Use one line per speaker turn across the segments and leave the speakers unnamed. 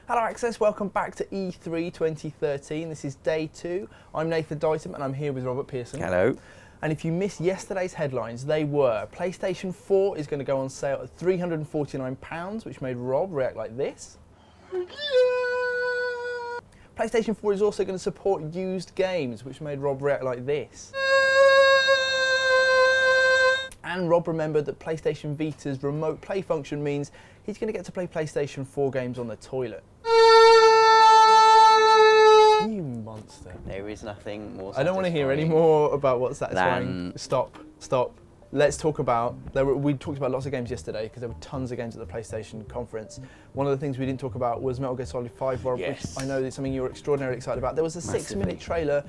Hello Access, welcome back to E3 2013. This is day 2. I'm Nathan Dighton and I'm here with Robert Pearson.
Hello.
And if you missed yesterday's headlines, they were PlayStation 4 is going to go on sale at £349, which made Rob react like this. PlayStation 4 is also going to support used games, which made Rob react like this. And Rob remembered that PlayStation Vita's remote play function means he's going to get to play PlayStation 4 games on the toilet. You monster.
There is nothing more
I don't want to hear any more about what's satisfying. Stop. Let's talk about, we talked about lots of games yesterday because there were tons of games at the PlayStation conference. One of the things we didn't talk about was Metal Gear Solid 5, Rob,
yes.
which I know is something you were extraordinarily excited about. There was a 6-minute trailer,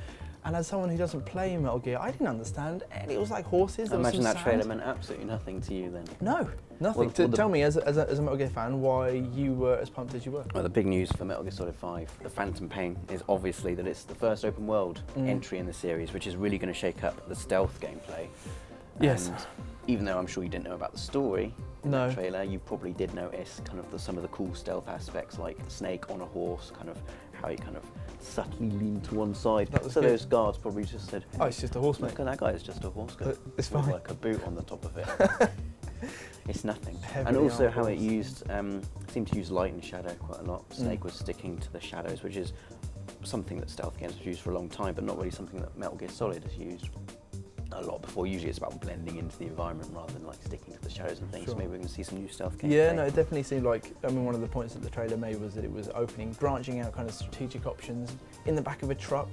and as someone who doesn't play Metal Gear, I didn't understand. It was like horses.
I imagine that trailer meant absolutely nothing to you then.
No, nothing. Tell me, as a Metal Gear fan, why you were as pumped as you were.
Well, the big news for Metal Gear Solid 5, the Phantom Pain, is obviously that it's the first open world entry in the series, which is really going to shake up the stealth gameplay.
Yes.
And even though I'm sure you didn't know about the story in
No.
that trailer, you probably did notice kind of some of the cool stealth aspects, like Snake on a horse, kind of how he kind of subtly leaned to one side. So
good.
those guards probably just said,
Oh, it's just a horse, mate.
look at that guy, it's just a horse guy.
It's
With
fine.
like a boot on the top of it. It's nothing.
Heavily
And also
armed
how it
horse.
used, seemed to use light and shadow quite a lot. Snake was sticking to the shadows, which is something that stealth games have used for a long time, but not really something that Metal Gear Solid has used a lot before. Usually it's about blending into the environment rather than like sticking to the shadows and things.
Sure.
So maybe we're going to see some new stealth gameplay.
Yeah, no, it definitely seemed like, I mean, one of the points that the trailer made was that it was opening, branching out kind of strategic options in the back of a truck.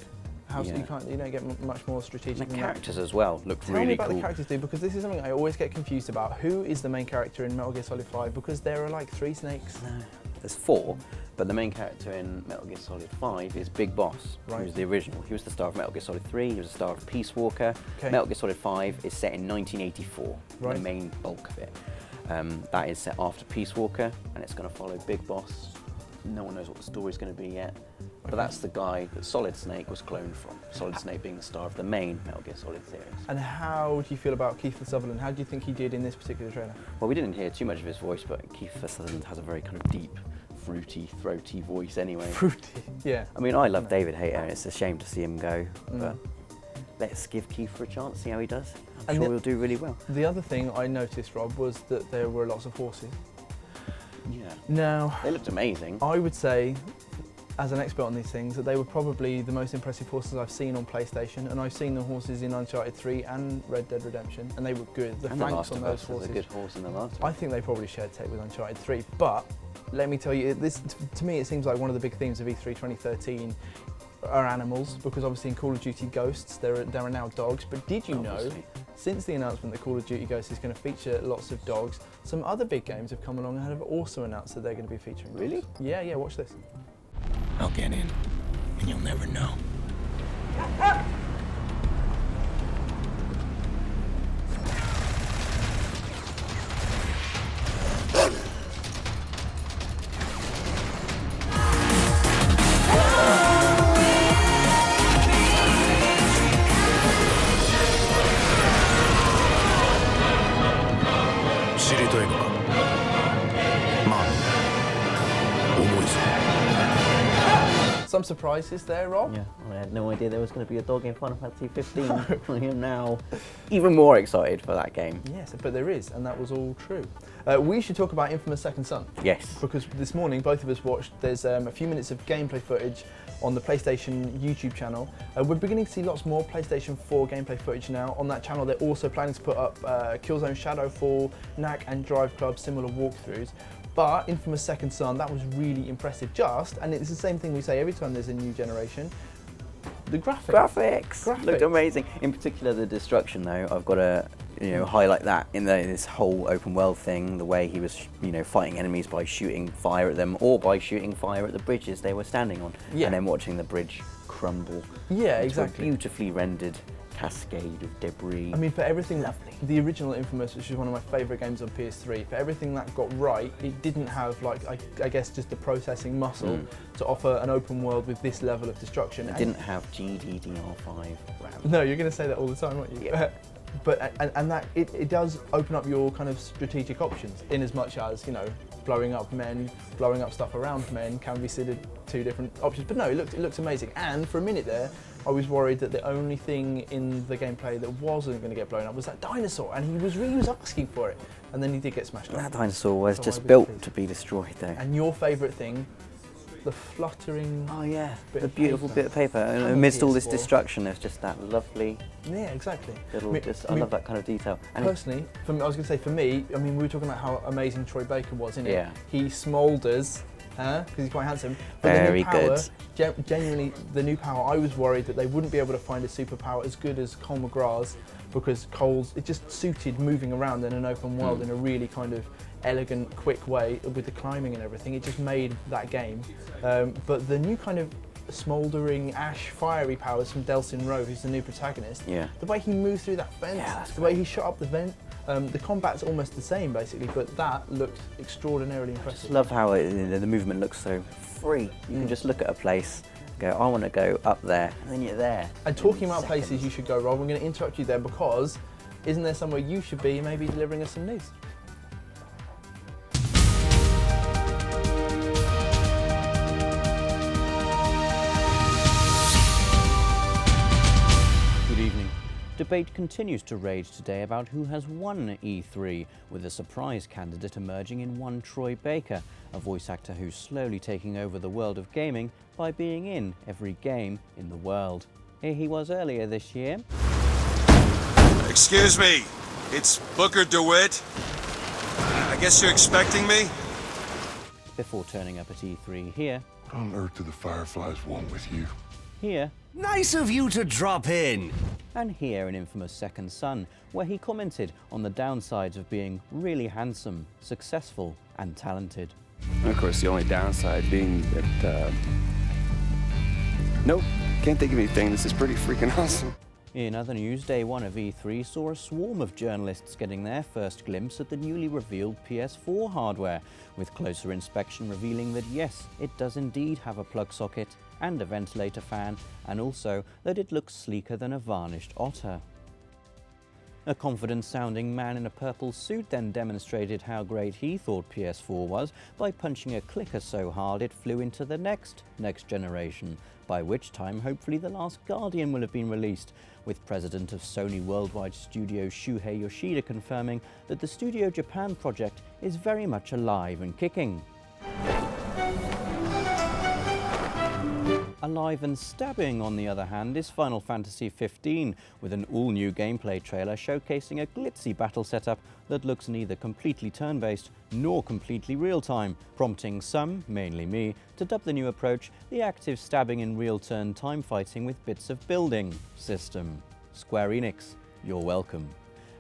How so you don't get much more strategic
And the
than
characters as well looked
Tell
really
me about
cool.
the characters, dude, because this is something I always get confused about. Who is the main character in Metal Gear Solid 5? Because there are like 3 snakes.
No, there's 4, but the main character in Metal Gear Solid 5 is Big Boss,
Right.
who's the original. He was the star of Metal Gear Solid 3, he was the star of Peace Walker.
Okay.
Metal Gear Solid 5 is set in 1984,
Right.
the main bulk of it. That is set after Peace Walker, and it's going to follow Big Boss. No one knows what the story's going to be yet, but that's the guy that Solid Snake was cloned from. Solid Snake being the star of the main Metal Gear Solid series.
And how do you feel about Kiefer Sutherland? How do you think he did in this particular trailer?
Well, we didn't hear too much of his voice, but Kiefer Sutherland has a very kind of deep, fruity, throaty voice anyway.
Fruity, yeah.
I mean, I love David Hayter, and it's a shame to see him go, but let's give Kiefer a chance, see how he does. I'm sure he'll do really well.
The other thing I noticed, Rob, was that there were lots of horses.
Yeah.
Now,
They looked amazing.
I would say, as an expert on these things, that they were probably the most impressive horses I've seen on PlayStation, and I've seen the horses in Uncharted 3 and Red Dead Redemption, and they were good. The
And The
flanks
Last
on
of
those
Us is
horses.
a good horse in The Last of
I
Us.
think they probably shared tech with Uncharted 3, but let me tell you, this to me it seems like one of the big themes of E3 2013 are animals, because obviously in Call of Duty Ghosts there are now dogs, but did you know,
Obviously.
since the announcement that Call of Duty Ghosts is going to feature lots of dogs, some other big games have come along and have also announced that they're going to be featuring dogs.
Really?
Yeah, watch this.
I'll get in, and you'll never know.
Some surprises there, Rob.
Yeah, I had no idea there was going to be a dog in Final Fantasy 15. I am now even more excited for that game.
Yes, but there is, and that was all true. We should talk about Infamous Second Son.
Yes.
Because this morning, both of us watched, there's a few minutes of gameplay footage on the PlayStation YouTube channel. We're beginning to see lots more PlayStation 4 gameplay footage now. On that channel, they're also planning to put up Killzone Shadowfall, Knack and Drive Club similar walkthroughs. But Infamous Second Son, that was really impressive and it's the same thing we say every time there's a new generation. The graphics.
Looked amazing. In particular, the destruction though, I've got to highlight that in this whole open world thing, the way he was fighting enemies by shooting fire at them or by shooting fire at the bridges they were standing on, and then watching the bridge crumble.
Yeah,
into
exactly.
A beautifully rendered cascade of debris.
I mean, for everything, the original Infamous, which is one of my favourite games on PS3, for everything that got right, it didn't have, like, I guess, just the processing muscle to offer an open world with this level of destruction.
It didn't have GDDR5 RAM.
No, you're going to say that all the time, aren't you?
Yeah.
and that it does open up your kind of strategic options, in as much as, you know, blowing up men, blowing up stuff around men can be considered two different options. But no, it looks amazing. And for a minute there, I was worried that the only thing in the gameplay that wasn't going to get blown up was that dinosaur, and he was asking for it, and then he did get smashed up.
That dinosaur was
So I
just
was
built
pleased.
to be destroyed, though.
And your favourite thing, the fluttering.
Oh yeah,
bit
the
of
beautiful
paper.
bit of paper. And
Come on,
amidst all this
PS4.
destruction, there's just that lovely
Yeah, exactly.
little. I
mean,
love that kind of detail. And
personally, for me, I was going to say, for me, I mean, we were talking about how amazing Troy Baker was, innit?
Yeah.
He smoulders, because he's quite handsome. But
Very
the new power,
good.
Genuinely, the new power, I was worried that they wouldn't be able to find a superpower as good as Cole McGrath's, because Cole's, it just suited moving around in an open world in a really kind of elegant, quick way with the climbing and everything. It just made that game. But the new kind of smouldering, ash, fiery powers from Delsin Rowe, who's the new protagonist,
Yeah.
the way he moved through that fence,
Yeah, that's
the way he shot up the vent, the combat's almost the same basically, but that looked extraordinarily
I
impressive.
just love how the movement looks so free. You can just look at a place, go, I want to go up there, and then you're there.
And talking
in
about
seconds.
places you should go, Rob, I'm going to interrupt you there because isn't there somewhere you should be maybe delivering us some news?
Good evening. Debate continues to rage today about who has won E3, with a surprise candidate emerging in one Troy Baker, a voice actor who's slowly taking over the world of gaming by being in every game in the world. Here he was earlier this year.
Excuse me, it's Booker DeWitt. I guess you're expecting me?
Before turning up at E3 here,
What on earth do the Fireflies want with you?
here,
Nice of you to drop in.
and here in infamous Second Son, where he commented on the downsides of being really handsome, successful and talented.
And of course, the only downside being that, nope, can't think of anything. This is pretty freaking awesome.
In other news, day one of E3 saw a swarm of journalists getting their first glimpse at the newly revealed PS4 hardware, with closer inspection revealing that yes, it does indeed have a plug socket and a ventilator fan, and also that it looks sleeker than a varnished otter. A confident-sounding man in a purple suit then demonstrated how great he thought PS4 was by punching a clicker so hard it flew into the next generation, by which time hopefully The Last Guardian will have been released, with President of Sony Worldwide Studios Shuhei Yoshida confirming that the Studio Japan project is very much alive and kicking. Alive and stabbing, on the other hand, is Final Fantasy XV, with an all-new gameplay trailer showcasing a glitzy battle setup that looks neither completely turn-based nor completely real-time, prompting some, mainly me, to dub the new approach the active stabbing in real-turn time fighting with bits of building system. Square Enix, you're welcome.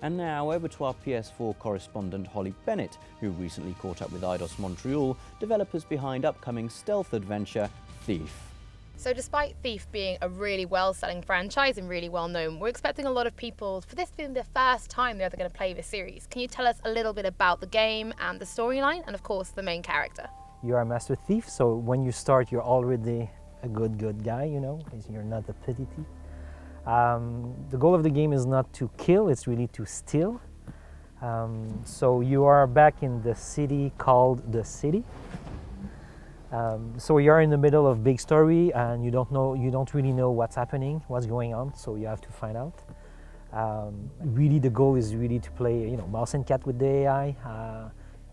And now over to our PS4 correspondent Holly Bennett, who recently caught up with Eidos Montreal, developers behind upcoming stealth adventure Thief.
So despite Thief being a really well-selling franchise and really well-known, we're expecting a lot of people, for this being the first time they're going to play this series. Can you tell us a little bit about the game and the storyline, and of course the main character?
You are a master thief, so when you start you're already a good guy, you know, because you're not a petty thief. The goal of the game is not to kill, it's really to steal. So you are back in the city called The City. So you're in the middle of big story and you don't really know what's happening, what's going on, so you have to find out. Really the goal is really to play, you know, mouse and cat with the AI.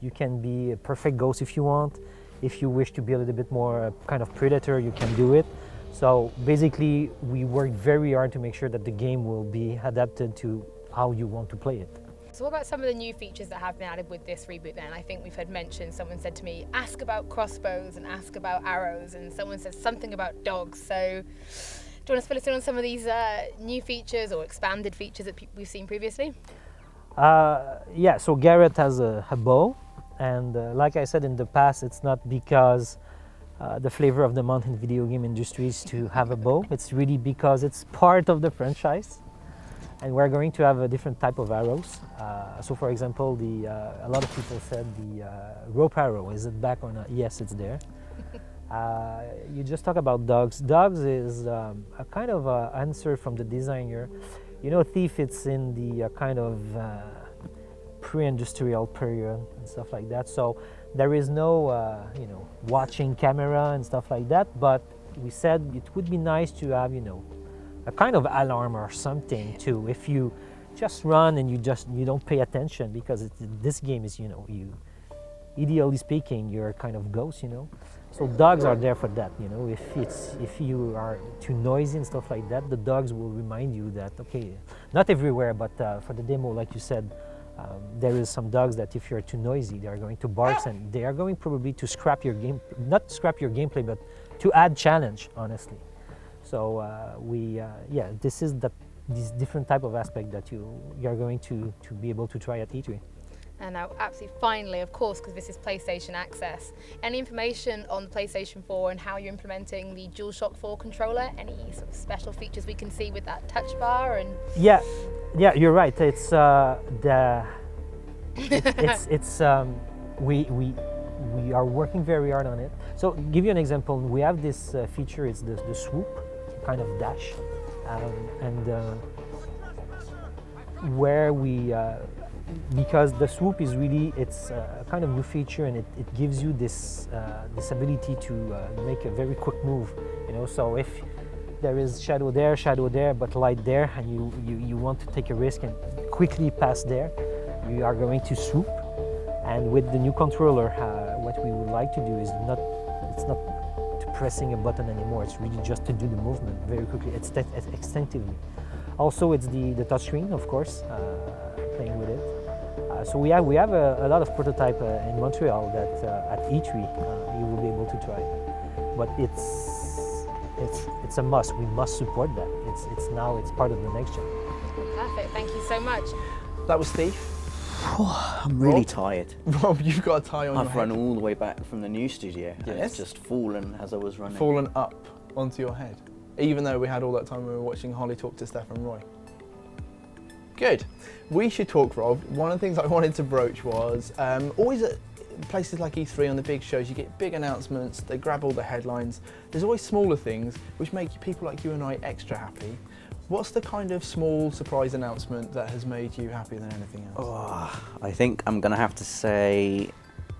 You can be a perfect ghost if you want. If you wish to be a little bit more kind of predator, you can do it. So basically we worked very hard to make sure that the game will be adapted to how you want to play it.
So what about some of the new features that have been added with this reboot then? I think we've had mentioned, someone said to me, ask about crossbows and ask about arrows, and someone said something about dogs. So do you want to fill us in on some of these new features or expanded features that we've seen previously?
Yeah, so Garrett has a bow, and like I said in the past, it's not because the flavor of the month in video game industry is to have a bow. It's really because it's part of the franchise. And we're going to have a different type of arrows. So for example, a lot of people said the rope arrow, is it back or not? Yes, it's there. You just talk about dogs. Dogs is a kind of answer from the designer. You know, Thief, it's in the kind of pre-industrial period and stuff like that. So there is no, you know, watching camera and stuff like that. But we said it would be nice to have, you know, a kind of alarm or something too. If you just run and you don't pay attention, because this game is, you know, ideally speaking, you're kind of ghost, you know. So dogs are there for that, you know. If you are too noisy and stuff like that, the dogs will remind you that, okay, not everywhere, but for the demo, like you said, there is some dogs that if you're too noisy, they are going to bark, and they are going probably to scrap your game, not scrap your gameplay, but to add challenge, honestly. So yeah, this is this different type of aspect that you're going to be able to try at E3.
And now, absolutely finally, of course, because this is PlayStation Access, any information on the PlayStation 4 and how you're implementing the DualShock 4 controller? Any sort of special features we can see with that touch bar? And
yeah, you're right. It's we are working very hard on it. So, give you an example. We have this feature. It's the swoop, kind of dash, where we. Because the swoop is really, it's a kind of new feature, and it gives you this ability to make a very quick move, you know. So if there is shadow there, but light there, and you want to take a risk and quickly pass there, you are going to swoop. And with the new controller, what we would like to do is it's not to pressing a button anymore. It's really just to do the movement very quickly, extensively. Also, it's the touchscreen, of course, playing with it. So we have a lot of prototype in Montreal that at E3 you will be able to try. But it's a must. We must support that. It's part of the next gen.
Perfect. Thank you so much.
That was Thief.
I'm really tired.
Rob, you've got a tie on your
I've run
head.
all the way back from the new studio, and
Yes.
it's just fallen as I was running.
Fallen up onto your head, even though we had all that time we were watching Holly talk to Steph and Roy. Good. We should talk, Rob. One of the things I wanted to broach was always at places like E3 on the big shows, you get big announcements, they grab all the headlines. There's always smaller things which make people like you and I extra happy. What's the kind of small surprise announcement that has made you happier than anything else?
Oh, I think I'm going to have to say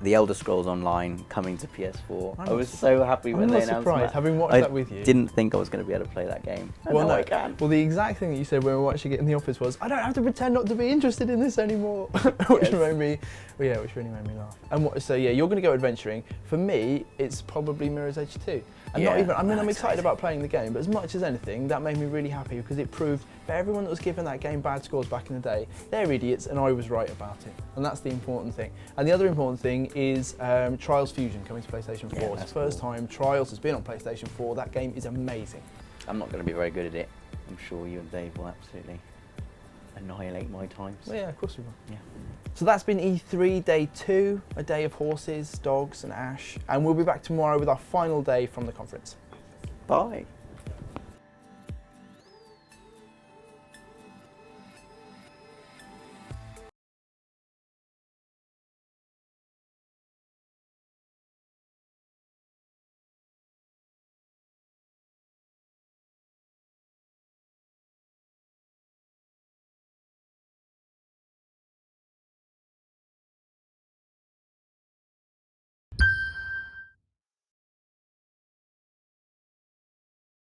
The Elder Scrolls Online coming to PS4. I was so happy when they announced that.
Having watched that with you.
I didn't think I was going to be able to play that game.
Well, no,
I can.
Well, the exact thing that you said when we were watching it in the office was, I don't have to pretend not to be interested in this anymore, which made me, which really made me laugh. And so yeah, you're going to go adventuring. For me, it's probably Mirror's Edge 2. And not even, I mean, I'm excited about playing the game, but as much as anything, that made me really happy because it proved for everyone that was giving that game bad scores back in the day, they're idiots and I was right about it. And that's the important thing. And the other important thing is Trials Fusion coming to PlayStation 4.
Yeah,
it's the first time Trials has been on PlayStation 4. That game is amazing.
I'm not going to be very good at it. I'm sure you and Dave will absolutely annihilate my times.
Well, yeah, of course we will.
Yeah.
So that's been E3 Day 2, a day of horses, dogs and Ash. And we'll be back tomorrow with our final day from the conference.
Bye.